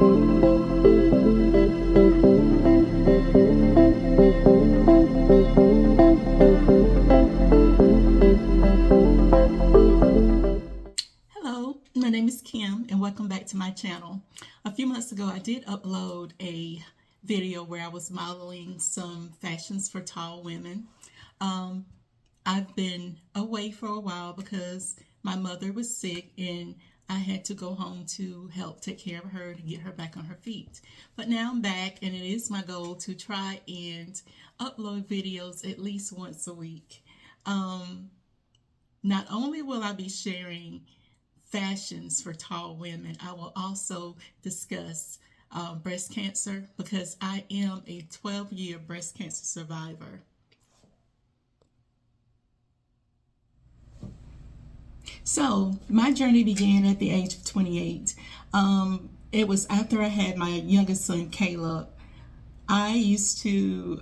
Hello, my name is Kim and welcome back to my channel. A few months ago I did upload a video where I was modeling some fashions for tall women. I've been away for a while because my mother was sick and I had to go home to help take care of her to get her back on her feet. But now I'm back and it is my goal to try and upload videos at least once a week. Not only will I be sharing fashions for tall women, I will also discuss breast cancer because I am a 12-year breast cancer survivor. So my journey began at the age of 28. It was after I had my youngest son, Caleb. I used to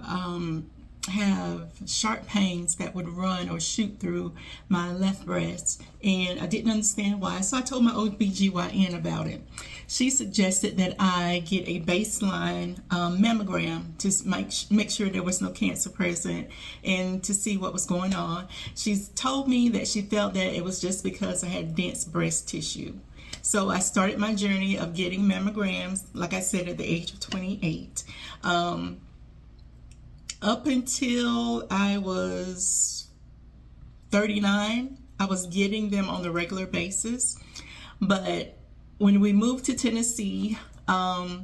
have sharp pains that would run or shoot through my left breast, and I didn't understand why, so I told my OBGYN about it. She suggested that I get a baseline mammogram to make sure there was no cancer present and to see what was going on. She's told me that she felt that it was just because I had dense breast tissue. So I started my journey of getting mammograms, like I said, at the age of 28. Up until I was 39, I was getting them on a regular basis. But when we moved to Tennessee, I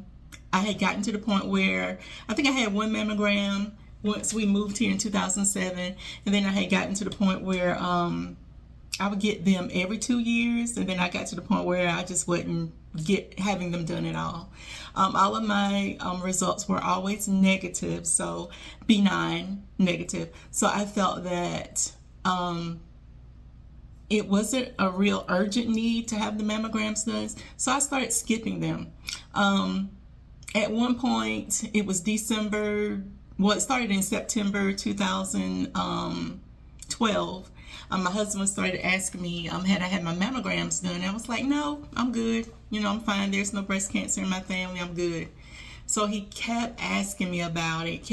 had gotten to the point where I think I had one mammogram once we moved here in 2007. And then I had gotten to the point where I would get them every 2 years. And then I got to the point where I just wasn't having them done at all. All of my results were always negative, so benign, negative. So I felt that it wasn't a real urgent need to have the mammograms done, so I started skipping them. At one point, it was December, well, it started in September 2012. My husband started asking me, had I had my mammograms done? And I was like, no, I'm good. You know, I'm fine. There's no breast cancer in my family. I'm good. So he kept asking me about it,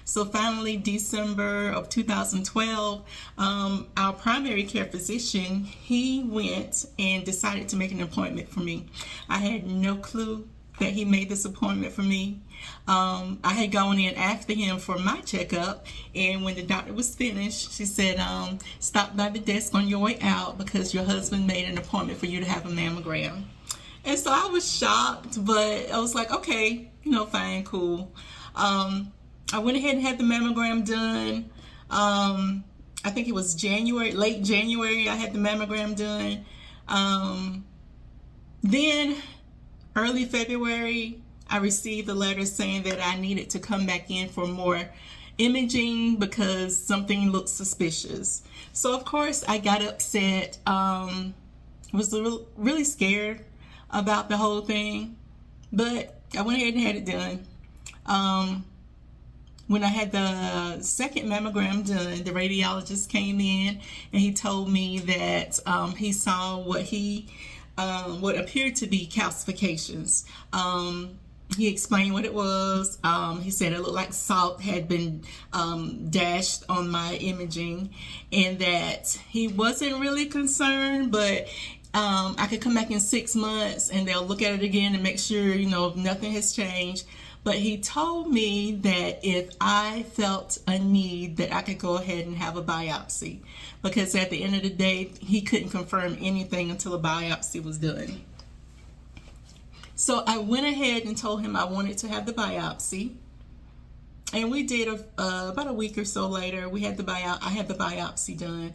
So finally, December of 2012, our primary care physician, he went and decided to make an appointment for me. I had no clue that he made this appointment for me. I had gone in after him for my checkup, and when the doctor was finished, she said, stop by the desk on your way out because your husband made an appointment for you to have a mammogram. And so I was shocked, but I was like, okay, you know, fine, cool. I went ahead and had the mammogram done. I think it was January, late January, I had the mammogram done. Then early February, I received a letter saying that I needed to come back in for more imaging because something looked suspicious. So of course I got upset, was really scared about the whole thing, but I went ahead and had it done. When I had the second mammogram done, the radiologist came in and he told me that he saw what appeared to be calcifications. He explained what it was. He said it looked like salt had been dashed on my imaging, and that he wasn't really concerned, but I could come back in 6 months and they'll look at it again and make sure, you know, nothing has changed. But he told me that if I felt a need, that I could go ahead and have a biopsy, because at the end of the day, he couldn't confirm anything until a biopsy was done. So I went ahead and told him I wanted to have the biopsy, and we did about a week or so later. I had the biopsy done.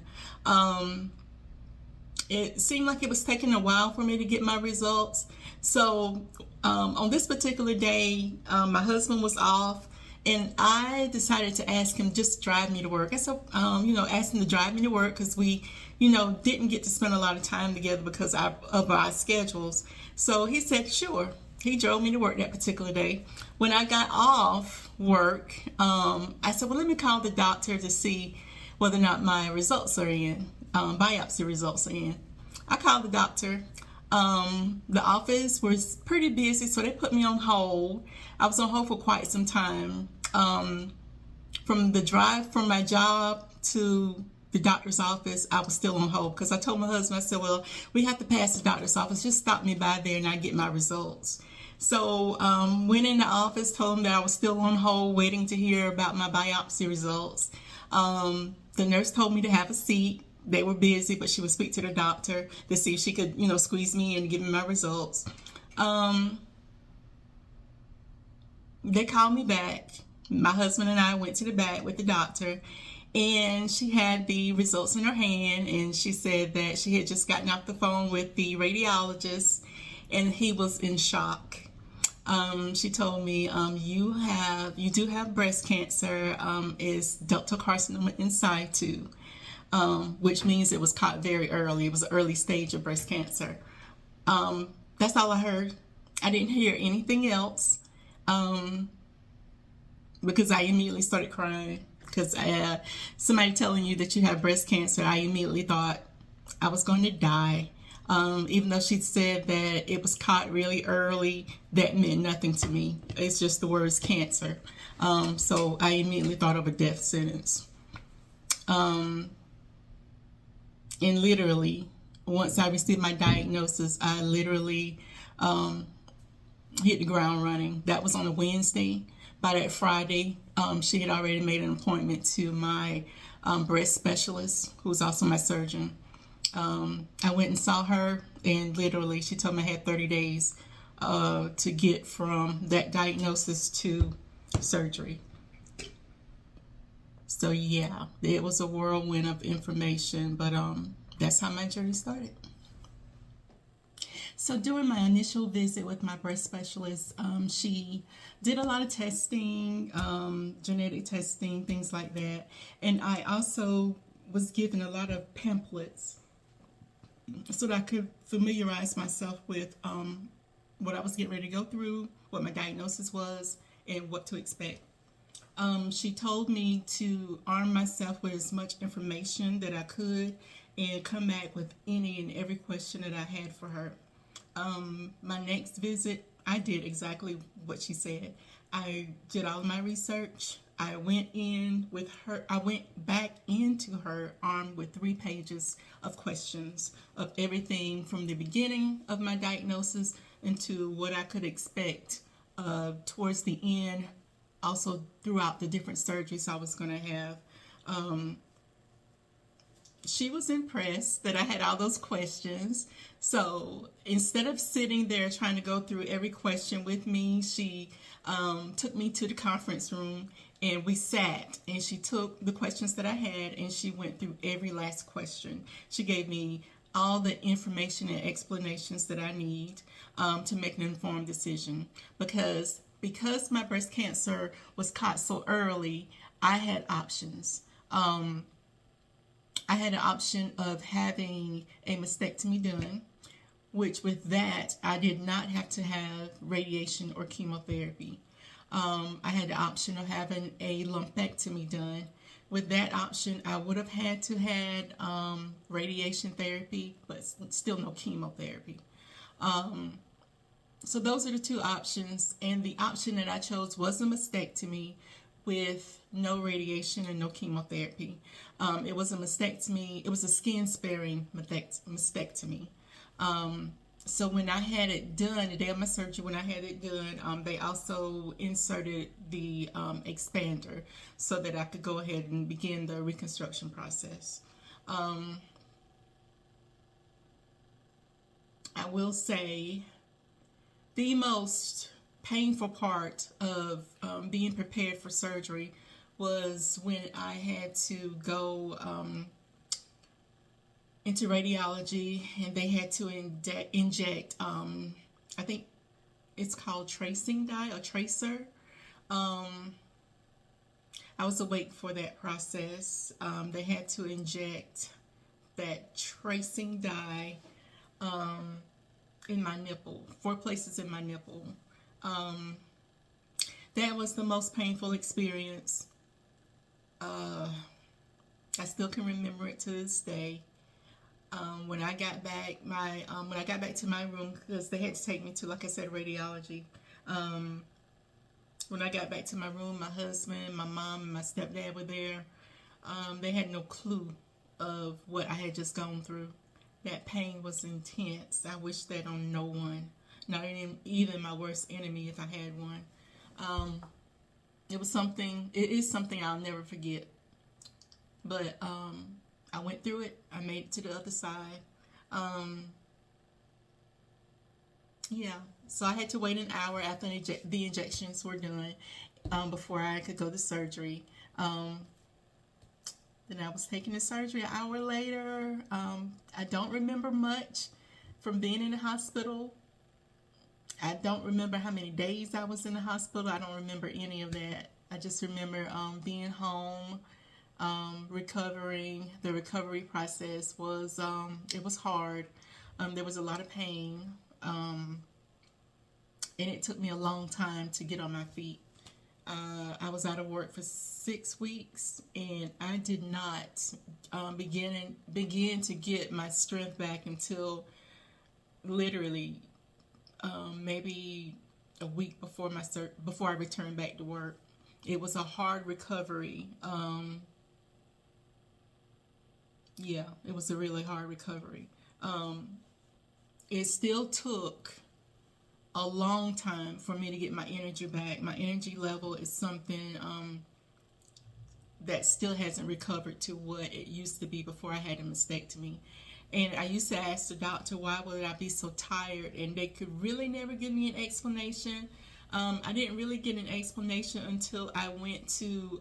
It seemed like it was taking a while for me to get my results. So on this particular day, my husband was off, and I decided to ask him just to drive me to work. I said, asked him to drive me to work because we, didn't get to spend a lot of time together because of our schedules. So he said, sure. He drove me to work that particular day. When I got off work, I said, well, let me call the doctor to see whether or not my results are in, biopsy results are in. I called the doctor. The office was pretty busy, so they put me on hold. I was on hold for quite some time. From the drive from my job to the doctor's office, I was still on hold because I told my husband, I said, well, we have to pass the doctor's office. Just stop me by there and I get my results. So went in the office, told him that I was still on hold waiting to hear about my biopsy results. The nurse told me to have a seat. They were busy, but she would speak to the doctor to see if she could, squeeze me in and give me my results. They called me back. My husband and I went to the back with the doctor, and she had the results in her hand, and she said that she had just gotten off the phone with the radiologist, and he was in shock. She told me, you do have breast cancer, is ductal carcinoma in situ, which means it was caught very early. It was an early stage of breast cancer. That's all I heard. I didn't hear anything else. Because I immediately started crying. Because somebody telling you that you have breast cancer, I immediately thought I was going to die. Even though she said that it was caught really early, that meant nothing to me. It's just the words cancer. So I immediately thought of a death sentence. And literally, once I received my diagnosis, I literally hit the ground running. That was on a Wednesday. By that Friday, she had already made an appointment to my breast specialist, who's also my surgeon. I went and saw her, and literally she told me I had 30 days to get from that diagnosis to surgery. So yeah, it was a whirlwind of information, but that's how my journey started. So during my initial visit with my breast specialist, she did a lot of testing, genetic testing, things like that. And I also was given a lot of pamphlets so that I could familiarize myself with what I was getting ready to go through, what my diagnosis was, and what to expect. She told me to arm myself with as much information that I could and come back with any and every question that I had for her. My next visit, I did exactly what she said. I did all of my research. I went back into her armed with 3 pages of questions of everything from the beginning of my diagnosis into what I could expect towards the end, also throughout the different surgeries I was going to have. She was impressed that I had all those questions. So instead of sitting there trying to go through every question with me, she took me to the conference room and we sat, and she took the questions that I had and she went through every last question. She gave me all the information and explanations that I need to make an informed decision. Because my breast cancer was caught so early, I had options. I had an option of having a mastectomy done, which with that, I did not have to have radiation or chemotherapy. I had the option of having a lumpectomy done. With that option, I would have had to had radiation therapy, but still no chemotherapy. So those are the 2 options, and the option that I chose was a mastectomy with no radiation and no chemotherapy. It was a mastectomy. It was a skin-sparing mastectomy. So when I had it done, the day of my surgery, when I had it done, they also inserted the expander so that I could go ahead and begin the reconstruction process. I will say the most painful part of being prepared for surgery was when I had to go into radiology and they had to inject I think it's called tracing dye or tracer. I was awake for that process. They had to inject that tracing dye in my nipple, 4 places in my nipple. That was the most painful experience. I still can remember it to this day. When I got back, when I got back to my room, because they had to take me to, like I said, radiology. Um, when I got back to my room, my husband, my mom, and my stepdad were there. They had no clue of what I had just gone through. That pain was intense. I wish that on no one, not even my worst enemy, if I had one. Um, it was something. It is something I'll never forget. But I went through it. I made it to the other side. Um, yeah. So I had to wait an hour after the injections were done before I could go to surgery. Um, then I was taking the surgery an hour later. I don't remember much from being in the hospital. I don't remember how many days I was in the hospital. I don't remember any of that. I just remember being home, recovering. The recovery process was it was hard. There was a lot of pain, and it took me a long time to get on my feet. I was out of work for 6 weeks, and I did not begin to get my strength back until literally maybe a week before I returned back to work. It was a hard recovery. Yeah, it was a really hard recovery. Um, it still took a long time for me to get my energy back. My energy level is something that still hasn't recovered to what it used to be before I had a mastectomy. And I used to ask the doctor, why would I be so tired? And they could really never give me an explanation. I didn't really get an explanation until I went to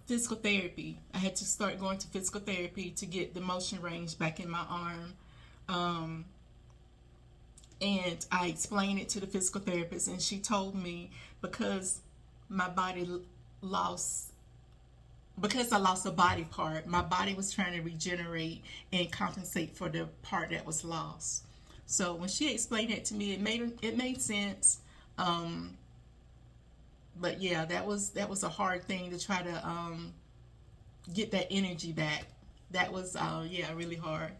physical therapy. I had to start going to physical therapy to get the motion range back in my arm. Um, and I explained it to the physical therapist, and she told me because my body lost because I lost a body part, my body was trying to regenerate and compensate for the part that was lost. So when she explained it to me, it made sense. Um, but yeah, that was a hard thing to try to get that energy back. That was yeah, really hard.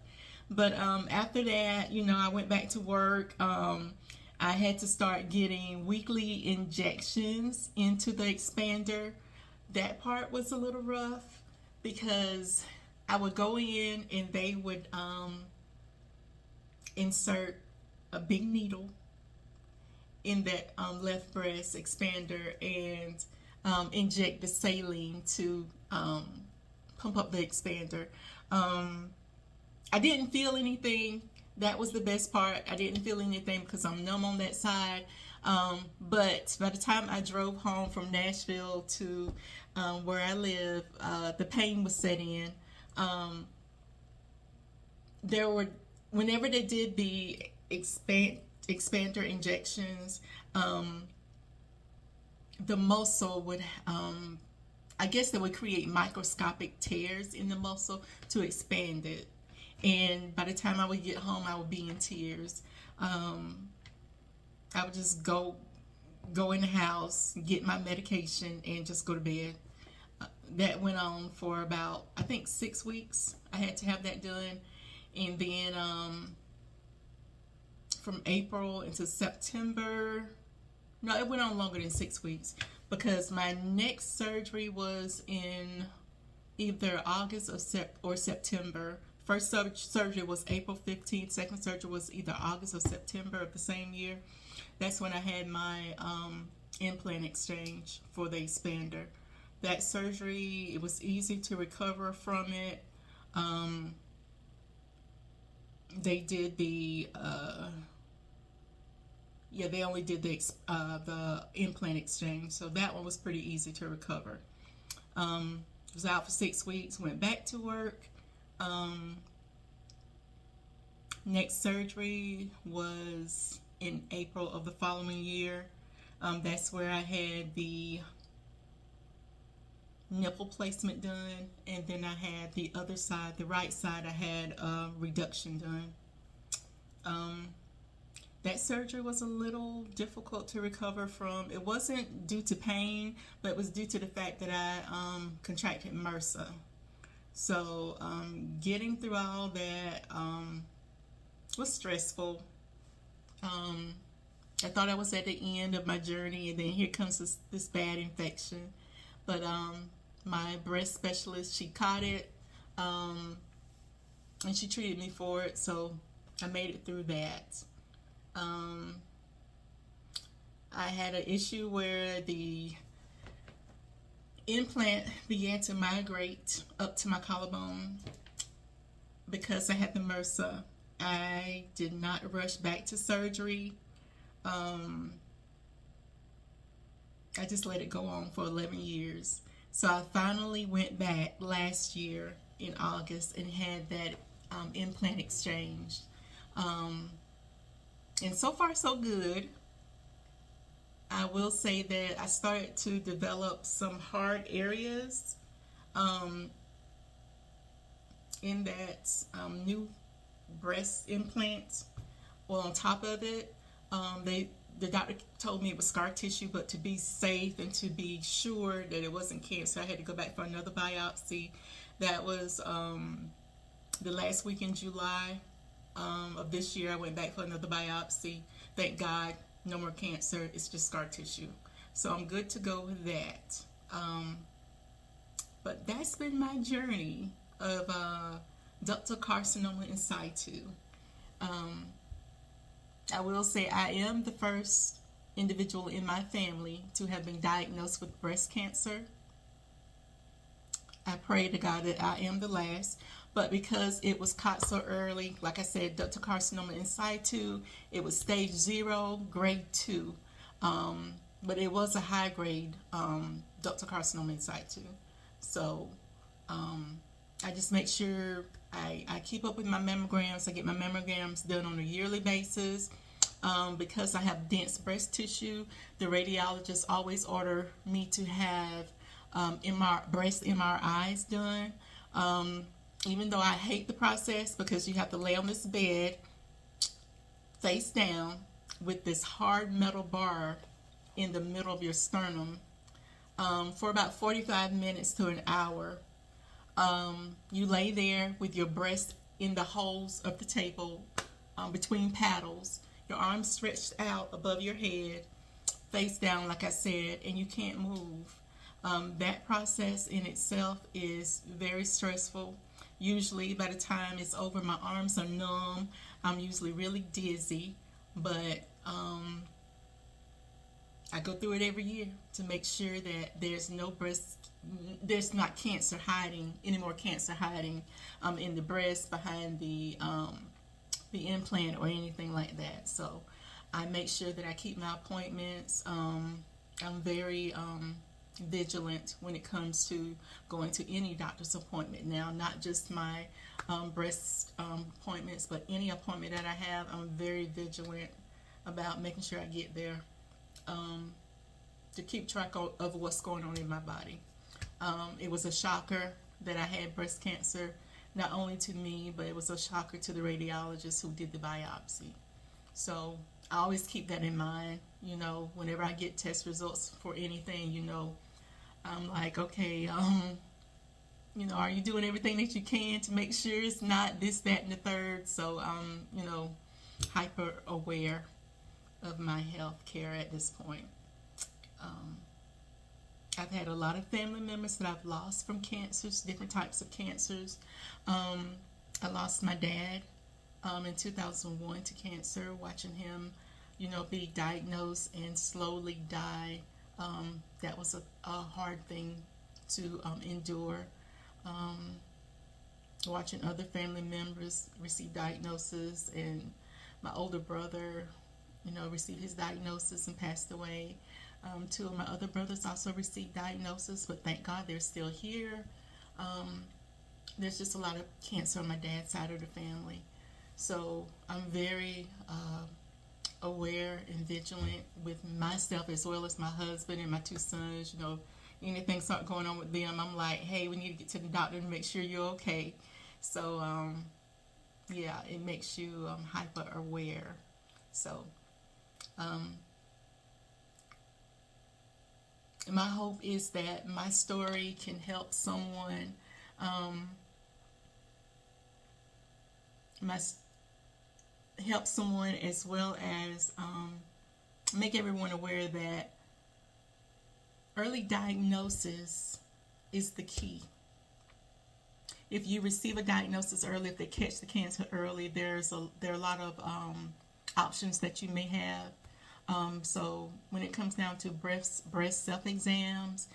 But after that, I went back to work. I had to start getting weekly injections into the expander. That part was a little rough because I would go in and they would insert a big needle in that left breast expander and inject the saline to pump up the expander. Um, I didn't feel anything. That was the best part. I didn't feel anything because I'm numb on that side. But by the time I drove home from Nashville to where I live, the pain was set in. Um, there were, whenever they did the expander injections, um, the muscle would, I guess they would create microscopic tears in the muscle to expand it. And by the time I would get home, I would be in tears. I would just go in the house, get my medication, and just go to bed. That went on for about, I think, 6 weeks. I had to have that done. And then from April into September, no, it went on longer than 6 weeks because my next surgery was in either August or September. First surgery was April 15th. Second surgery was either August or September of the same year. That's when I had my implant exchange for the expander. That surgery, it was easy to recover from it. Um, they did they only did the implant exchange, so that one was pretty easy to recover. Was out for 6 weeks, went back to work. Um, Next surgery was in April of the following year. That's where I had the nipple placement done, and then I had the other side, the right side, I had reduction done. Um, that surgery was a little difficult to recover from. It wasn't due to pain, but it was due to the fact that I contracted MRSA. So getting through all that was stressful. Um, I thought I was at the end of my journey, and then here comes this bad infection. But my breast specialist, she caught it, um, and she treated me for it, so I made it through that. Um, I had an issue where the implant began to migrate up to my collarbone because I had the MRSA. I did not rush back to surgery. Um, I just let it go on for 11 years. So I finally went back last year in August and had that implant exchange. Um, and so far, so good. I will say that I started to develop some hard areas um, in that new breast implant. Well, on top of it, the doctor told me it was scar tissue, but to be safe and to be sure that it wasn't cancer, I had to go back for another biopsy. That was the last week in July of this year. I went back for another biopsy. Thank God, no more cancer. It's just scar tissue. So I'm good to go with that. But that's been my journey of ductal carcinoma in situ. Um, I will say I am the first individual in my family to have been diagnosed with breast cancer. I pray to God that I am the last. But because it was caught so early, like I said, ductal carcinoma in situ, it was stage 0, grade 2. But it was a high grade ductal carcinoma in situ. So I just make sure I keep up with my mammograms. I get my mammograms done on a yearly basis. Because I have dense breast tissue, the radiologists always order me to have breast MRIs done. Even though I hate the process because you have to lay on this bed face down with this hard metal bar in the middle of your sternum for about 45 minutes to an hour. You lay there with your breast in the holes of the table between paddles, your arms stretched out above your head, face down, like I said, and you can't move. That process in itself is very stressful. Usually, by the time it's over, my arms are numb. I'm usually really dizzy, but I go through it every year to make sure that there's not cancer hiding, any more cancer hiding in the breast, behind the implant or anything like that. So I make sure that I keep my appointments. I'm very vigilant when it comes to going to any doctor's appointment now, not just my breast appointments, but any appointment that I have. I'm very vigilant about making sure I get there to keep track of what's going on in my body. It was a shocker that I had breast cancer, not only to me, but it was a shocker to the radiologist who did the biopsy. So I always keep that in mind. You know, whenever I get test results for anything, you know, I'm like, okay, you know, are you doing everything that you can to make sure it's not this, that, and the third? So I'm, you know, hyper aware of my health care at this point. I've had a lot of family members that I've lost from cancers, different types of cancers. I lost my dad in 2001 to cancer, watching him, you know, be diagnosed and slowly die. That was a hard thing to endure. Watching other family members receive diagnosis, and my older brother, you know, received his diagnosis and passed away. Two of my other brothers also received diagnosis, but thank God they're still here. There's just a lot of cancer on my dad's side of the family. So I'm very aware and vigilant with myself as well as my husband and my 2 sons. You know, anything start going on with them, I'm like, hey, we need to get to the doctor and make sure you're okay. So, yeah, it makes you hyper aware. So, my hope is that my story can help someone my help someone, as well as make everyone aware that early diagnosis is the key. If you receive a diagnosis early, if they catch the cancer early, there are a lot of options that you may have. So when it comes down to breast self exams,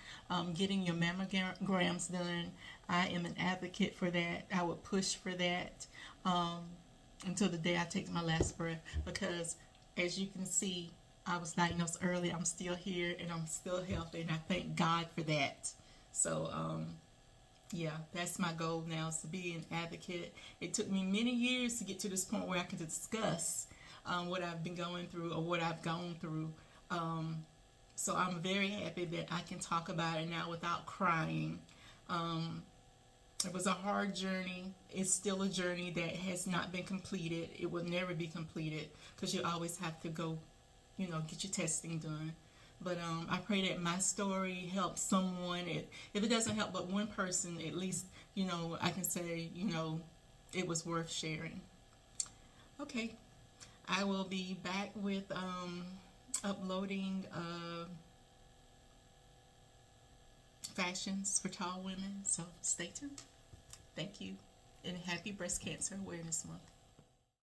getting your mammograms done, I am an advocate for that. I would push for that until the day I take my last breath, because as you can see, I was diagnosed early. I'm still here and I'm still healthy, and I thank God for that. So yeah, that's my goal now, is to be an advocate. It took me many years to get to this point where I can discuss what I've been going through, or what I've gone through. So I'm very happy that I can talk about it now without crying. It was a hard journey. It's still a journey that has not been completed. It will never be completed, because you always have to go, get your testing done. But I pray that my story helps someone. If it doesn't help but one person, at least, I can say, it was worth sharing. Okay. I will be back with uploading fashions for tall women. So stay tuned. Thank you. And happy Breast Cancer Awareness Month.